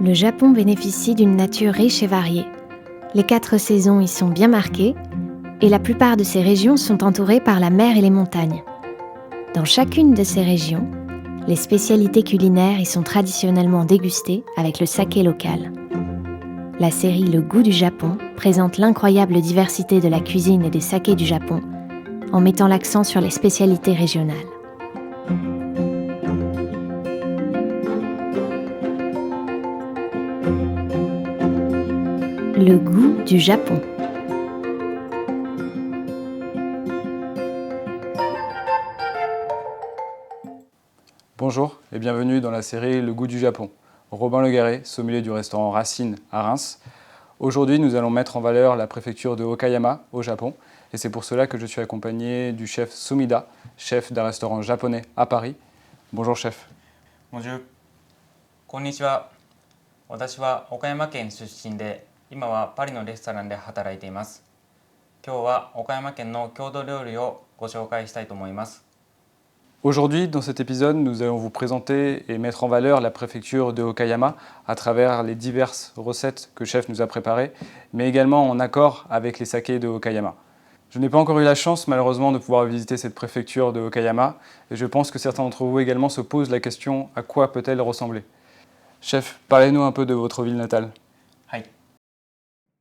Le Japon bénéficie d'une nature riche et variée. Les 4 saisons y sont bien marquées et la plupart de ces régions sont entourées par la mer et les montagnes. Dans chacune de ces régions, les spécialités culinaires y sont traditionnellement dégustées avec le saké local. La série Le goût du Japon présente l'incroyable diversité de la cuisine et des sakés du Japon en mettant l'accent sur les spécialités régionales. Le goût du Japon. Bonjour et bienvenue dans la série Le goût du Japon. Robin Le Garret, sommelier du restaurant Racine à Reims. Aujourd'hui, nous allons mettre en valeur la préfecture de Okayama au Japon et c'est pour cela que je suis accompagné du chef Sumida, chef d'un restaurant japonais à Paris. Bonjour chef. Bonjour. こんにちは。私は岡山県出身で、今はパリのレストランで働いています。今日は岡山県の郷土料理をご紹介したいと思います。Aujourd'hui, dans cet épisode, nous allons vous présenter et mettre en valeur la préfecture de Okayama à travers les diverses recettes que le chef nous a préparées, mais également en accord avec les sakés de Okayama. Je n'ai pas encore eu la chance, malheureusement, de pouvoir visiter cette préfecture de Okayama, et je pense que certains d'entre vous également se posent la question à quoi peut-elle ressembler. Chef, parlez-nous un peu de votre ville natale. はい。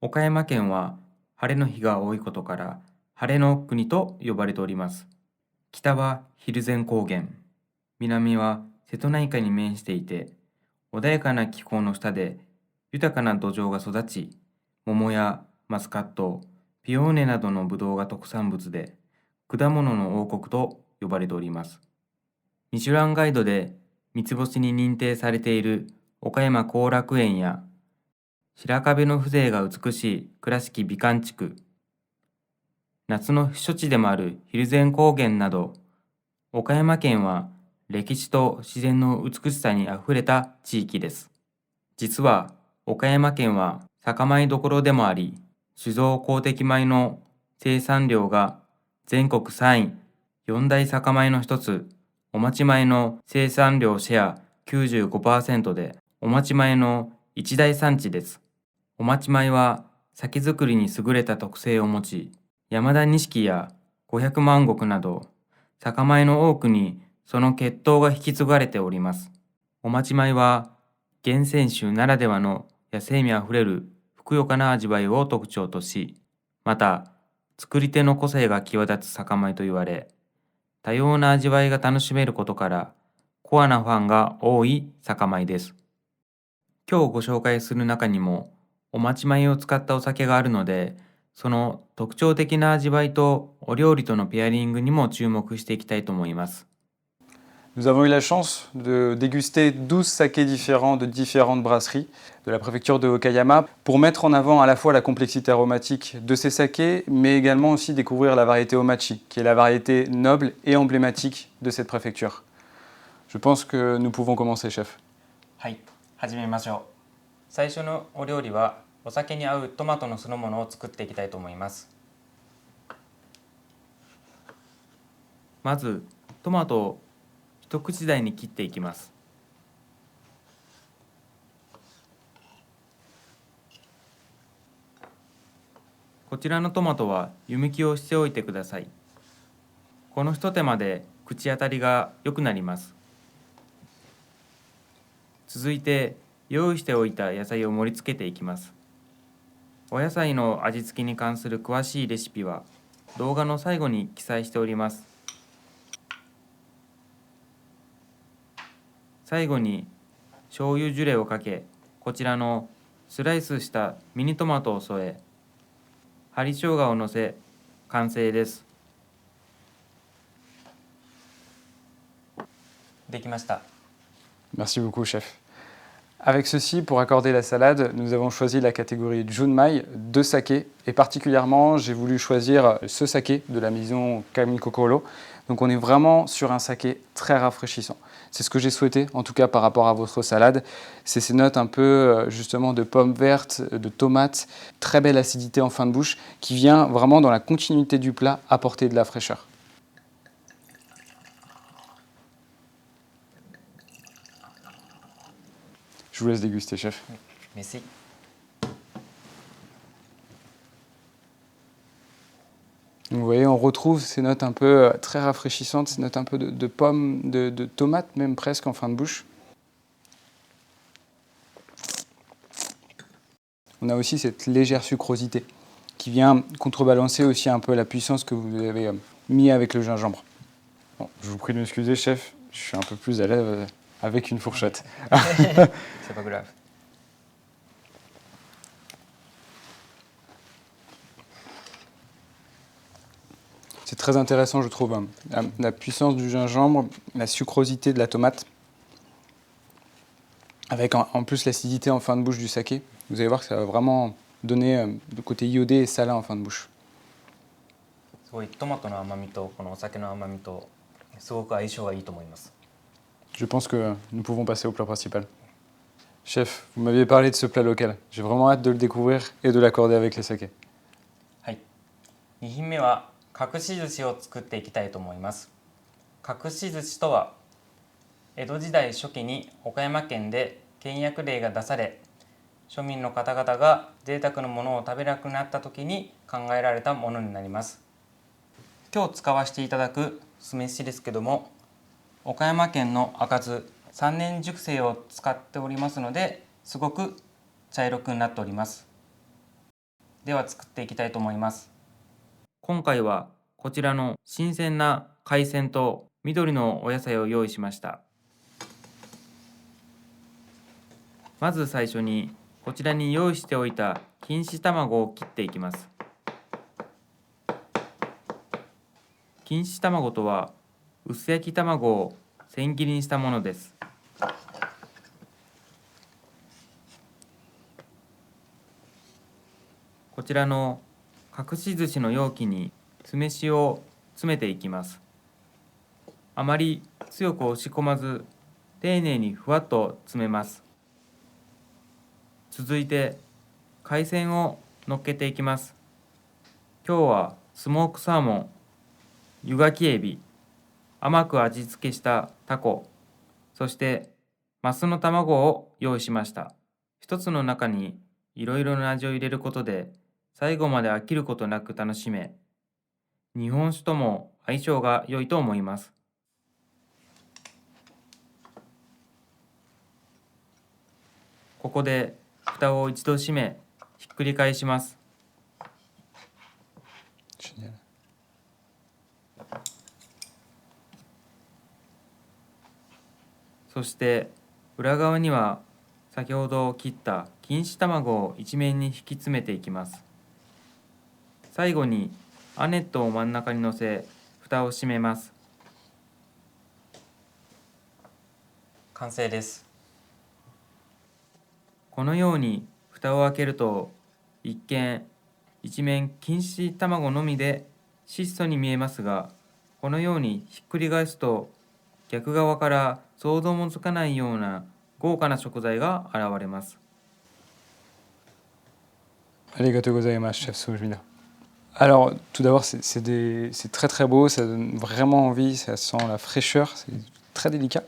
岡山県は晴れの日が多いことから晴れの国と呼ばれております。北はヒルゼン高原、南は瀬戸内海に面していて、穏やかな気候の下で豊かな土壌が育ち、桃やマスカット、ピオーネなどのブドウが特産物で、果物の王国と呼ばれております。ミシュランガイドで三つ星に認定されている岡山後楽園や、白壁の風情が美しい倉敷美観地区、夏の避暑地でもある蒜山高原など、岡山県は歴史と自然の美しさにあふれた地域です。実は岡山県は酒米どころでもあり、酒造公的米の生産量が全国3位、四大酒米の一つ、お町米の生産量シェア 95% で、お町米の一大産地です。お町米は酒造りに優れた特性を持ち、山田錦や500万石など、酒米の多くにその血統が引き継がれております。お町米は厳選種ならではの野生味あふれるふくよかな味わいを特徴とし、また作り手の個性が際立つ酒米と言われ、多様な味わいが楽しめることからコアなファンが多い酒米です。今日ご紹介する中にもお町米を使ったお酒があるので、その特徴的な味わいとお料理とのペアリングにも注目していきたいと思います。Nous avons eu la chance de déguster 12 sakés différents de différentes brasseries de la préfecture de Okayama pour mettre en avant à la fois la complexité aromatique de ces sakés, mais également aussi découvrir la variété Omachi, qui est la variété noble et emblématique de cette préfecture. Je pense que nous pouvons commencer, chef. はい、始めましょう。最初のお料理はお酒に合うトマトの酢の物を作っていきたいと思います。まずトマトを一口大に切っていきます。こちらのトマトは湯むきをしておいてください。この一手間で口当たりが良くなります。続いて用意しておいた野菜を盛り付けていきます。お野菜の味付けに関する詳しいレシピは動画の最後に記載しております。最後に醤油ジュレをかけ、こちらのスライスしたミニトマトを添え、針生姜をのせ、完成です。できました。Merci beaucoup, chef. Avec ceci, pour accorder la salade, nous avons choisi la catégorie Junmai de saké. Et particulièrement, j'ai voulu choisir ce saké de la maison Kamikokoro. Donc on est vraiment sur un saké très rafraîchissant. C'est ce que j'ai souhaité, en tout cas par rapport à votre salade. C'est ces notes un peu justement de pommes vertes, de tomates, très belle acidité en fin de bouche, qui vient vraiment dans la continuité du plat apporter de la fraîcheur. Je vous laisse déguster, chef. Merci. Donc, vous voyez, on retrouve ces notes un peu très rafraîchissantes, ces notes un peu de pommes, de tomates même presque en fin de bouche. On a aussi cette légère sucrosité qui vient contrebalancer aussi un peu la puissance que vous avez mis avec le gingembre. Bon, je vous prie de m'excuser, chef, je suis un peu plus à l'aise avec une fourchette. C'est pas grave. C'est très intéressant, je trouve, la puissance du gingembre, la sucrosité de la tomate, avec en plus l'acidité en fin de bouche du saké. Vous allez voir que ça va vraiment donner le côté iodé et salin en fin de bouche. すごいトマトの甘みとこのお酒の甘みとすごく相性がいいと思います。 Je pense que nous pouvons passer au plat principal. Chef, vous m'aviez parlé de ce plat local. J'ai vraiment hâte de le découvrir et de l'accorder avec les sakés. はい。2品目は隠し寿司を作っていきたいと思います。隠し寿司とは江戸時代初期に岡山県で倹約令が出され、庶民の方々が贅沢なものを食べなくなった時に考えられたものになります。今日使わせていただく酢飯ですけども、岡山県の赤酢3年熟成を使っておりますので、すごく茶色くなっております。では作っていきたいと思います。今回はこちらの新鮮な海鮮と緑のお野菜を用意しました。まず最初にこちらに用意しておいた錦糸卵を切っていきます。錦糸卵とは薄焼き卵を千切りにしたものです。こちらの隠し寿司の容器に酢飯を詰めていきます。あまり強く押し込まず、丁寧にふわっと詰めます。続いて海鮮を乗っけていきます。今日はスモークサーモン、湯がきエビ、甘く味付けしたタコ、そしてマスの卵を用意しました。一つの中にいろいろな味を入れることで最後まで飽きることなく楽しめ、日本酒とも相性が良いと思います。ここで蓋を一度閉め、ひっくり返します。Génial. そして裏側には先ほど切った錦糸卵を一面に引き詰めていきます。最後にアネットを真ん中に乗せ、蓋を閉めます。完成です。このように蓋を開けると、一見一面錦糸卵のみで質素に見えますが、このようにひっくり返すと逆側から想像もつかないような豪華な食材が現れます。Arigatou gozaimasu, chef Sojumina. Alors, tout d'abord, c'est très très beau, ça donne vraiment envie, ça sent la fraîcheur, c'est très délicat.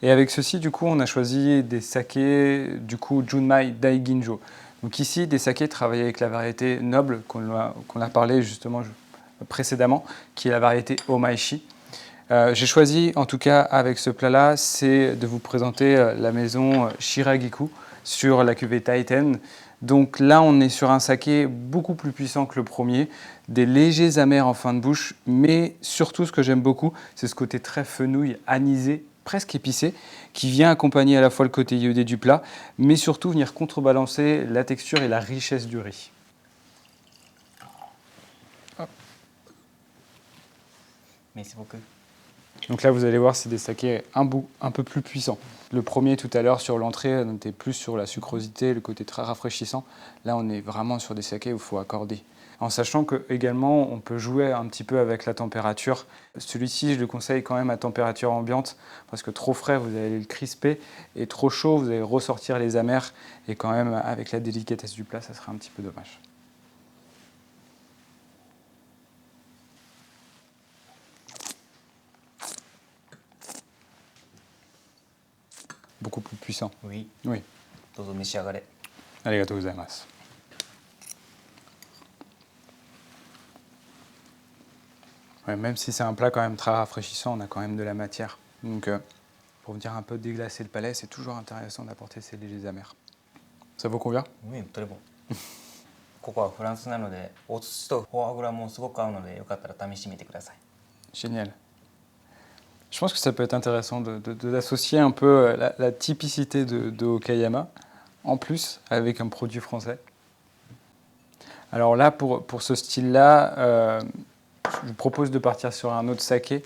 Et avec ceci, du coup, on a choisi des sakés, du coup, Junmai Daiginjo. Donc ici, des sakés travaillés avec la variété noble, qu'on a parlé justement précédemment, qui est la variété Omaishi. J'ai choisi, en tout cas avec ce plat-là, c'est de vous présenter la maison Shiragiku sur la cuvée Taiten. Donc là, on est sur un saké beaucoup plus puissant que le premier, des légers amers en fin de bouche, mais surtout ce que j'aime beaucoup, c'est ce côté très fenouil, anisé, presque épicé, qui vient accompagner à la fois le côté iodé du plat, mais surtout venir contrebalancer la texture et la richesse du riz. Merci beaucoup. Donc là, vous allez voir, c'est des sakés un peu plus puissants. Le premier, tout à l'heure, sur l'entrée, on était plus sur la sucrosité, le côté très rafraîchissant. Là, on est vraiment sur des sakés où il faut accorder. En sachant que également, on peut jouer un petit peu avec la température. Celui-ci, je le conseille quand même à température ambiante, parce que trop frais, vous allez le crisper, et trop chaud, vous allez ressortir les amers. Et quand même, avec la délicatesse du plat, ça serait un petit peu dommage. Beaucoup plus puissant. Oui. Oui. どうぞ召し上がれ。ありがとうございます。Ouais, même si c'est un plat quand même très rafraîchissant, on a quand même de la matière. Donc, pour venir un peu déglacer le palais, c'est toujours intéressant d'apporter ces légers amers. Ça vous convient? Oui, très bon. ここはフランスなので、お寿司とフォアグラもすごく合うので、よかったら試してみてください。Génial. Je pense que ça peut être intéressant d'associer un peu la typicité de Okayama, en plus avec un produit français. Alors là, pour ce style-là, je vous propose de partir sur un autre saké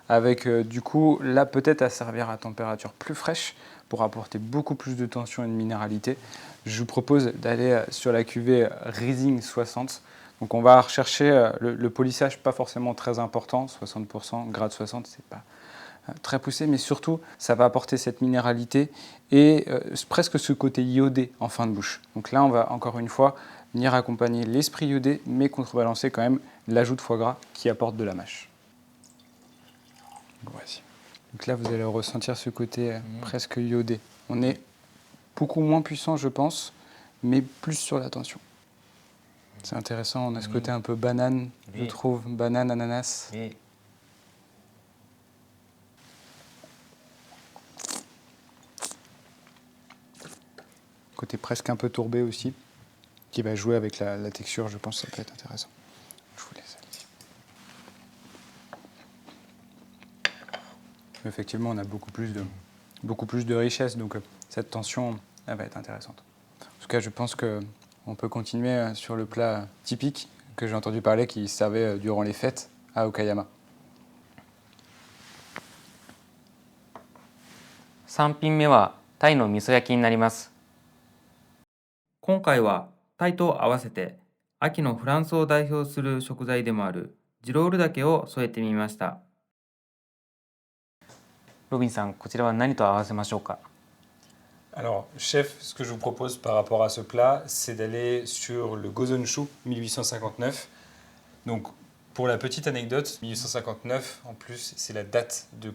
avec du coup là peut-être à servir à température plus fraîche pour apporter beaucoup plus de tension et de minéralité. Je vous propose d'aller sur la cuvée Rising 60. Donc on va rechercher le polissage pas forcément très important, 60%, grade 60, c'est pas très poussé, mais surtout ça va apporter cette minéralité et presque ce côté iodé en fin de bouche. Donc là on va encore une fois venir accompagner l'esprit iodé, mais contrebalancer quand même l'ajout de foie gras qui apporte de la mâche. Voici. Donc là vous allez ressentir ce côté presque iodé. On est beaucoup moins puissant je pense, mais plus sur la tension. C'est intéressant, on a ce côté un peu banane, je trouve, banane, ananas. Côté presque un peu tourbé aussi, qui va jouer avec la texture, je pense que ça peut être intéressant. Je vous laisse. Effectivement, on a beaucoup plus de richesse, donc cette tension, elle va être intéressante. En tout cas, je pense qu'on peut continuer sur le plat typique que j'ai entendu parler qui servait durant les fêtes à Okayama. 3品目はタイの味噌焼きになります。今回はタイと合わせて秋のフランスを代表する食材でもあるジロール茸を添えてみました。ロビンさん、こちらは何と合わせましょうか？ Alors, chef, ce que je vous propose par rapport à ce plat, c'est d'aller sur le Gozonshu 1859. Donc, pour la petite anecdote, 1859, en plus, c'est la date de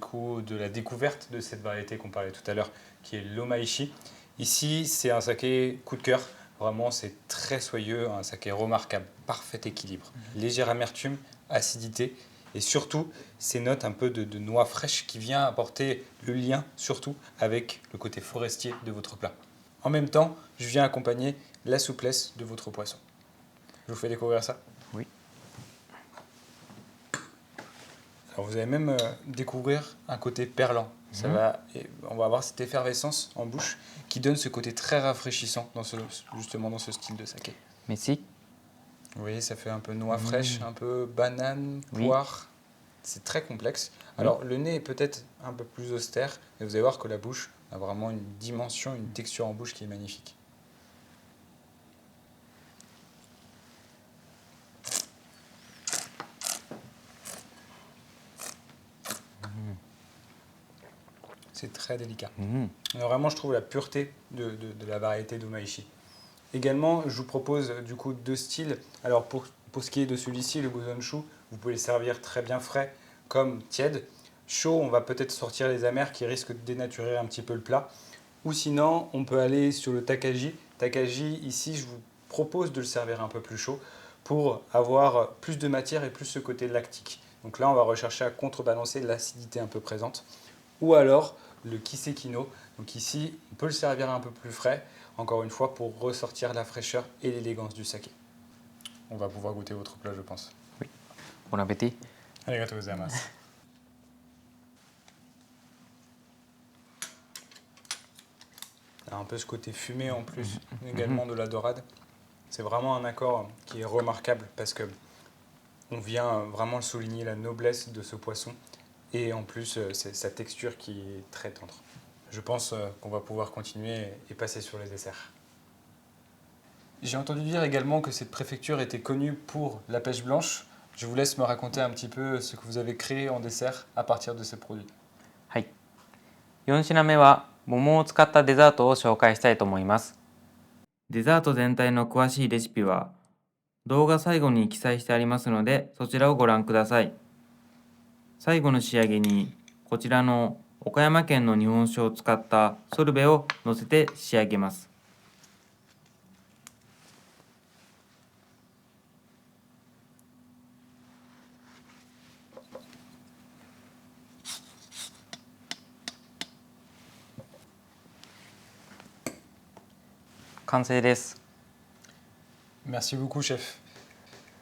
la découverte de cette variété qu'on parlait tout à l'heure, qui est l'Omaishi. Ici, c'est un saké coup de cœur. Vraiment, c'est très soyeux, un saké remarquable, parfait équilibre. Légère amertume, acidité et surtout ces notes un peu de noix fraîches qui vient apporter le lien surtout avec le côté forestier de votre plat. En même temps, je viens accompagner la souplesse de votre poisson. Je vous fais découvrir ça? Oui. Alors vous allez même découvrir un côté perlant. On va avoir cette effervescence en bouche qui donne ce côté très rafraîchissant justement dans ce style de saké. Merci. Vous voyez, ça fait un peu noix fraîche, un peu banane, poire. C'est très complexe. Alors le nez est peut-être un peu plus austère, mais vous allez voir que la bouche a vraiment une dimension, une texture en bouche qui est magnifique. C'est très délicat. Alors, vraiment, je trouve la pureté de la variété d'Omaishi. Également, je vous propose du coup deux styles. Alors pour ce qui est de celui-ci, le Gozonshu, vous pouvez le servir très bien frais comme tiède. Chaud, on va peut-être sortir les amers qui risquent de dénaturer un petit peu le plat. Ou sinon, on peut aller sur le Takagi. Takagi, ici, je vous propose de le servir un peu plus chaud pour avoir plus de matière et plus ce côté lactique. Donc là, on va rechercher à contrebalancer l'acidité un peu présente. Ou alors le Kisekino. Donc ici, on peut le servir un peu plus frais, encore une fois, pour ressortir la fraîcheur et l'élégance du saké. On va pouvoir goûter votre plat, je pense. Oui. Bon appétit. Arigatou gozaimasu. Un peu ce côté fumé en plus, également de la dorade. C'est vraiment un accord qui est remarquable parce que on vient vraiment souligner la noblesse de ce poisson et en plus sa texture qui est très tendre. Je pense qu'on va pouvoir continuer et passer sur les desserts. J'ai entendu dire également que cette préfecture était connue pour la pêche blanche. Je vous laisse me raconter un petit peu ce que vous avez créé en dessert à partir de ces produits. はい。4品目は桃を使ったデザートを紹介したいと思います。デザート全体の詳しいレシピは動画最後に記載してありますので、そちらをご覧ください。最後の仕上げにこちらの岡山県の日本酒を使ったソルベを乗せて仕上げます。完成です。 Merci beaucoup, chef.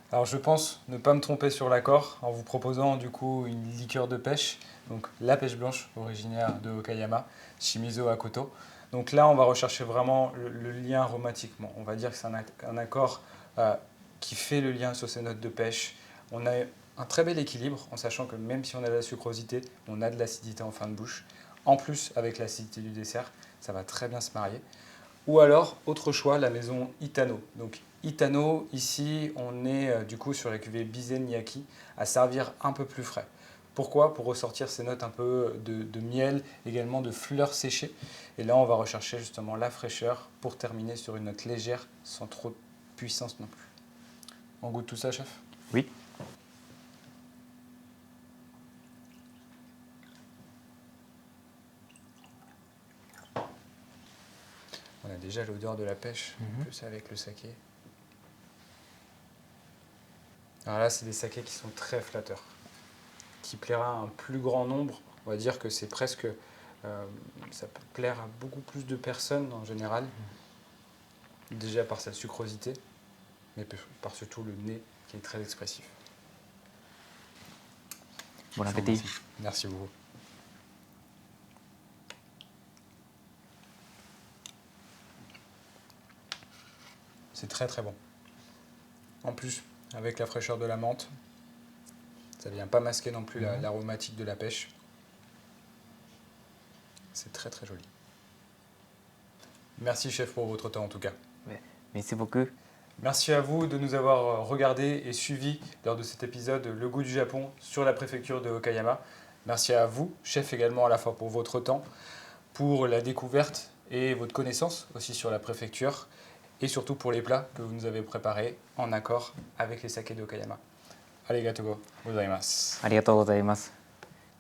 Alors je pense ne pas me tromper sur l'accord en vous proposant du coup une liqueur de pêche, donc la pêche blanche originaire de Okayama, Shimizu Akoto. Donc là on va rechercher vraiment le lien aromatiquement. On va dire que c'est un accord qui fait le lien sur ces notes de pêche. On a un très bel équilibre en sachant que même si on a de la sucrosité, on a de l'acidité en fin de bouche. En plus avec l'acidité du dessert, ça va très bien se marier. Ou alors, autre choix, la maison Itano. Donc Itano, ici, on est du coup sur la cuvée Bizen Yaki, à servir un peu plus frais. Pourquoi? Pour ressortir ces notes un peu de miel, également de fleurs séchées. Et là, on va rechercher justement la fraîcheur pour terminer sur une note légère, sans trop de puissance non plus. On goûte tout ça, chef? Oui. On a déjà l'odeur de la pêche, en plus avec le saké. Alors là, c'est des sakés qui sont très flatteurs, qui plaira à un plus grand nombre. On va dire que c'est presque... ça peut plaire à beaucoup plus de personnes en général, déjà par sa sucrosité, mais par surtout le nez qui est très expressif. Bon appétit. Merci beaucoup. C'est très très bon. En plus, avec la fraîcheur de la menthe, ça ne vient pas masquer non plus l'aromatique de la pêche. C'est très très joli. Merci chef pour votre temps en tout cas. Merci beaucoup. Merci à vous de nous avoir regardés et suivis lors de cet épisode Le goût du Japon sur la préfecture de Okayama. Merci à vous, chef également à la fois pour votre temps, pour la découverte et votre connaissance aussi sur la préfecture et surtout pour les plats que vous nous avez préparés en accord avec les sakés de Okayama. Arigatou gozaimasu. ありがとうございます。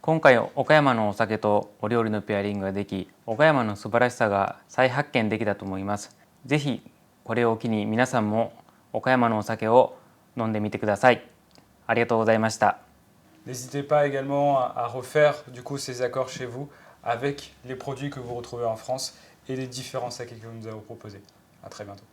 今回岡山のお酒とお料理のペアリングができ、岡山の素晴らしさが再発見できたと思います。ぜひこれを機に皆さんも岡山のお酒を飲んでみてください。ありがとうございました。 N'hésitez pas également à refaire du coup ces accords chez vous avec les produits que vous retrouvez en France et les différents sakés que nous avons proposés. À très bientôt.